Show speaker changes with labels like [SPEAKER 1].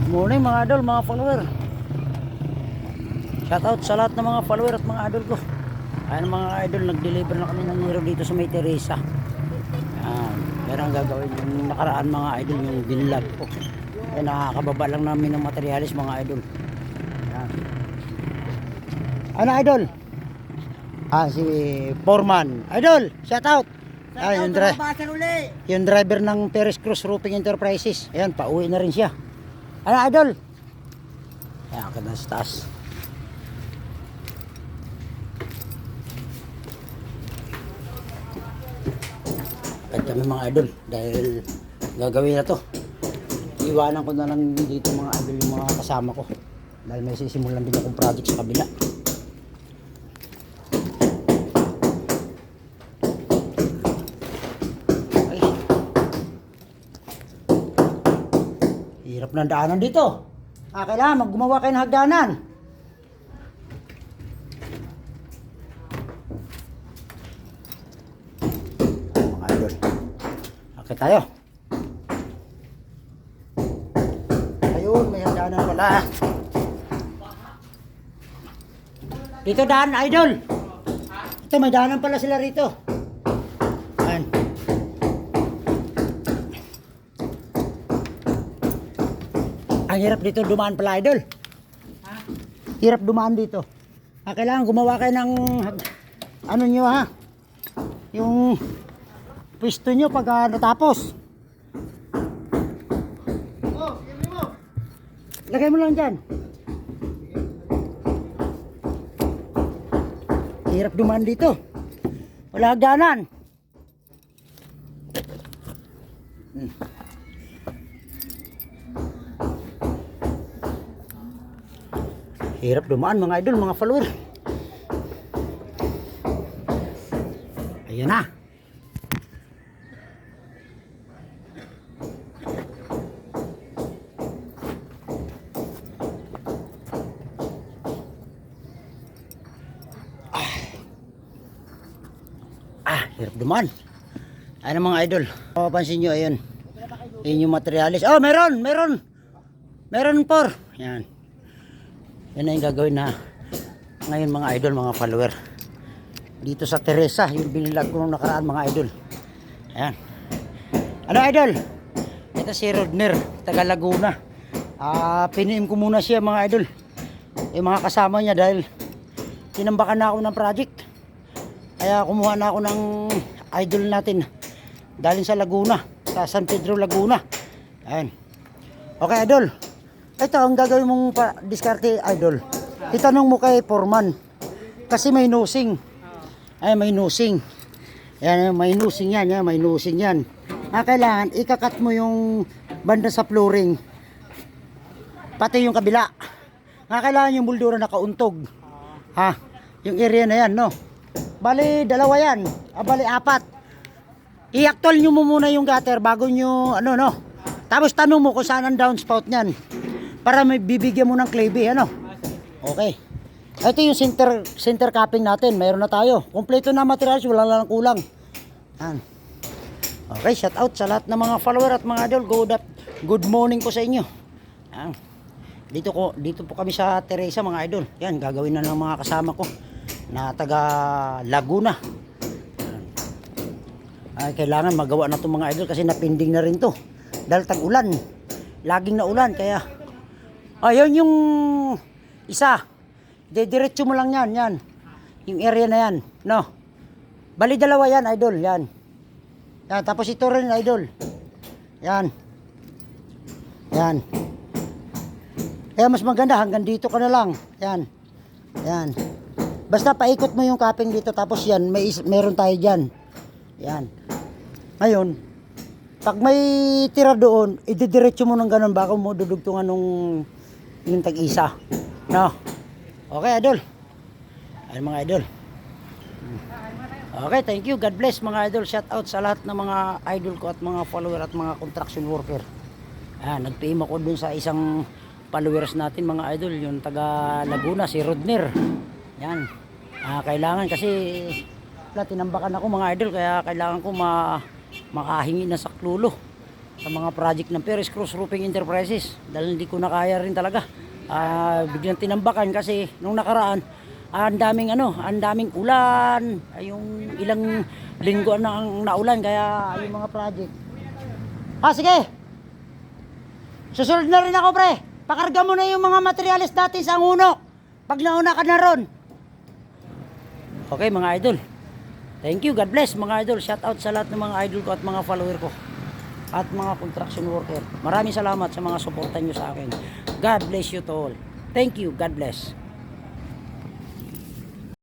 [SPEAKER 1] Morning mga idol, mga follower. Shout out sa lahat ng mga follower at mga idol ko. Ayun mga idol, nag-deliver na kami ng Nero dito sa May Teresa. Ayan, pero ang gagawin yung nakaraan mga idol, yung binlog ko. Ay nakakababa lang namin ng materialis mga idol. Ayan. Ano idol? Si Foreman. Idol, shout out. Yung driver ng Perez Cruz Roofing Enterprises. Ayan, pauwi na rin siya. Ano idol? Ayan, akit na sa taas. Akit kami mga idol dahil gagawin na to. Iwanan ko na lang dito mga idol yung mga kasama ko dahil may sisimulan din akong project sa kabila. Ay, hirap ng daanan dito. Kailangan gumawa kayo ng hagdanan. Mga idol, akit tayo. Ayun, may hagdanan pala. Dito daan idol. Ito may daanan pala sila rito. Ayan. Ang hirap dito dumaan pala idol. Hirap dumaan dito. Kailangan gumawa kayo ng ano nyo ha, yung pwesto nyo pag natapos. Lagay mo lang dyan. Hirap dumaan dito. Wala hagdanan. Hirap dumaan mga idol, mga follower. Ayan na. Hirap dumaan. Ayan mga idol. Papansin nyo, ayun. Ayun yung materialis. Oh, meron por. Yan. Yan na yung gagawin na ngayon mga idol, mga follower. Dito sa Teresa, yung binilag ko nung nakaraan mga idol. Ayan. Ano idol? Ito si Rodner, taga Laguna. Piniim ko muna siya mga idol. Yung mga kasama niya dahil tinambakan na ako ng project. Kaya kumuha na ako ng idol natin galing sa Laguna, sa San Pedro Laguna. Ayan. Okay idol, ito ang gagawin mong diskarte idol. Itanong mo kay Foreman kasi may nosing. Ay may nosing. Ayan, may nosing yan, yan, may nosing yan. Kailangan ikakat mo yung banda sa flooring pati yung kabila. Kailangan yung buldura nakauntog. Yung area na yan, no? Bali, dalawa yan. Bali, apat. I-actual nyo mo muna yung gutter bago nyo, ano, no? Tapos tanong mo kung saan ang downspout nyan. Para may bibigyan mo ng clay, ano? Okay. Ito yung center capping natin. Mayroon na tayo. Kompleto na materials, wala lang kulang. Yan. Okay, shout out sa lahat ng mga follower at mga idol. Good morning po sa inyo. Yan. Dito po kami sa Teresa mga idol. Yan, gagawin na ng mga kasama ko na taga Laguna. Ay, kailangan magawa na itong mga idol kasi napinding na rin to dahil tag-ulan, laging na ulan. Kaya ayun yung isa, diretso mo lang yan yung area na yan, no? Bali dalawa yan idol, yan. Tapos ito rin idol, yan. Kaya mas maganda hanggang dito ka na lang, yan. Basta paikot mo yung capping dito tapos yan, meron tayo dyan. Yan. Ngayon, pag may tira doon, ididiretso mo ng ganun baka mo dudugtungan yung tag-isa. No? Okay, idol. Ay mga idol. Okay, thank you. God bless mga idol. Shout out sa lahat ng mga idol ko at mga follower at mga construction worker. Nag-PM ako dun sa isang followers natin mga idol, yung taga Laguna, si Rodner. Yan. Kailangan kasi tinambakan ako mga idol, kaya kailangan ko makahingi na saklulo. sa mga project ng Perez Cruz Roofing Enterprises dahil hindi ko na kaya rin talaga. Biglang tinambakan kasi nung nakaraan ang daming ulan, yung ilang linggo na ang naulan kaya yung mga project. Sige. Susunod na rin ako, pre. Pakarga mo na yung mga materialis natin sa uno. Pag nauna ka na ron. Okay, mga idol. Thank you. God bless, mga idol. Shout out sa lahat ng mga idol ko at mga follower ko. At mga construction worker. Maraming salamat sa mga suportan nyo sa akin. God bless you to all. Thank you. God bless.